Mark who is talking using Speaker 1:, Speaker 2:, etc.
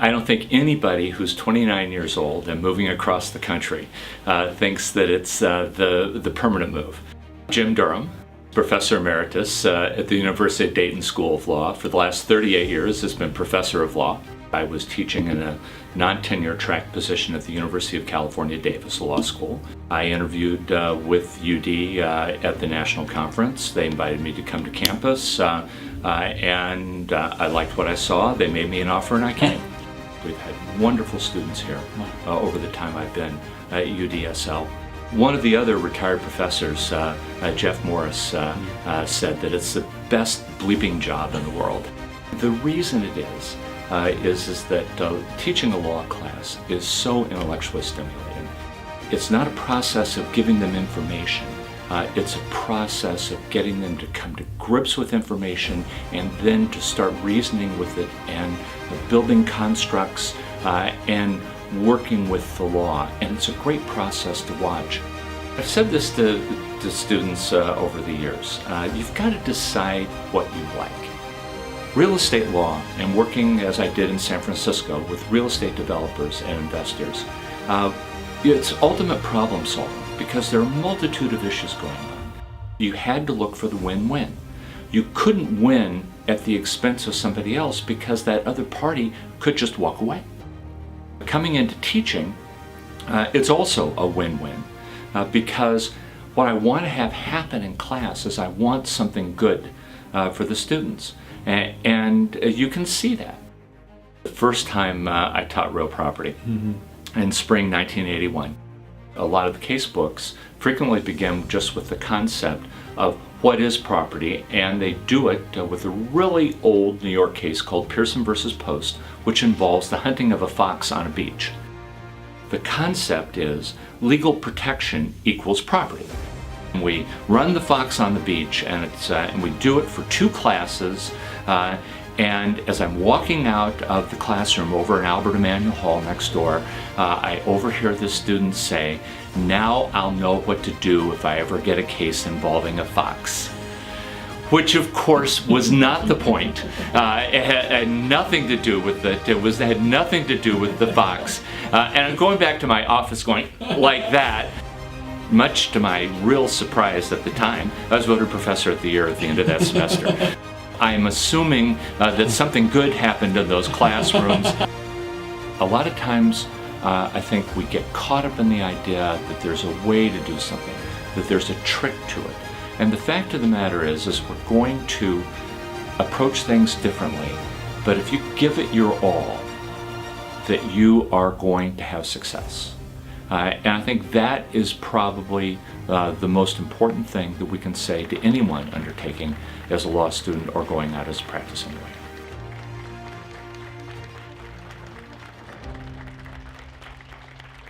Speaker 1: I don't think anybody who's 29 years old and moving across the country thinks that it's the permanent move. Jim Durham, Professor Emeritus at the University of Dayton School of Law, for the last 38 years has been Professor of Law. I was teaching in a non-tenure track position at the University of California, Davis Law School. I interviewed with UD at the national conference. They invited me to come to campus, and I liked what I saw. They made me an offer and I came. We've had wonderful students here over the time I've been at UDSL. One of the other retired professors, Jeff Morris, said that it's the best bleeping job in the world. The reason it is that teaching a law class is so intellectually stimulating. It's not a process of giving them information. It's a process of getting them to come to grips with information and then to start reasoning with it and building constructs and working with the law. And it's a great process to watch. I've said this to students over the years. You've got to decide what you like. Real estate law, and working as I did in San Francisco with real estate developers and investors, it's ultimate problem solving because there are a multitude of issues going on. You had to look for the win-win. You couldn't win at the expense of somebody else because that other party could just walk away. Coming into teaching, it's also a win-win because what I want to have happen in class is I want something good for the students. And you can see that. The first time I taught real property in spring 1981, a lot of the case books frequently begin just with the concept of what is property, and they do it with a really old New York case called Pearson versus Post, which involves the hunting of a fox on a beach. The concept is legal protection equals property. We run the fox on the beach, and we do it for 2 classes. And as I'm walking out of the classroom over in Albert Emanuel Hall next door, I overhear the students say, "Now I'll know what to do if I ever get a case involving a fox." Which, of course, was not the point. It had nothing to do with it. It had nothing to do with the fox. And I'm going back to my office going like that. Much to my real surprise at the time, I was voted Professor of the Year at the end of that semester. I am assuming that something good happened in those classrooms. A lot of times, I think we get caught up in the idea that there's a way to do something, that there's a trick to it. And the fact of the matter is we're going to approach things differently, but if you give it your all, that you are going to have success. And I think that is probably the most important thing that we can say to anyone undertaking as a law student or going out as a practicing lawyer.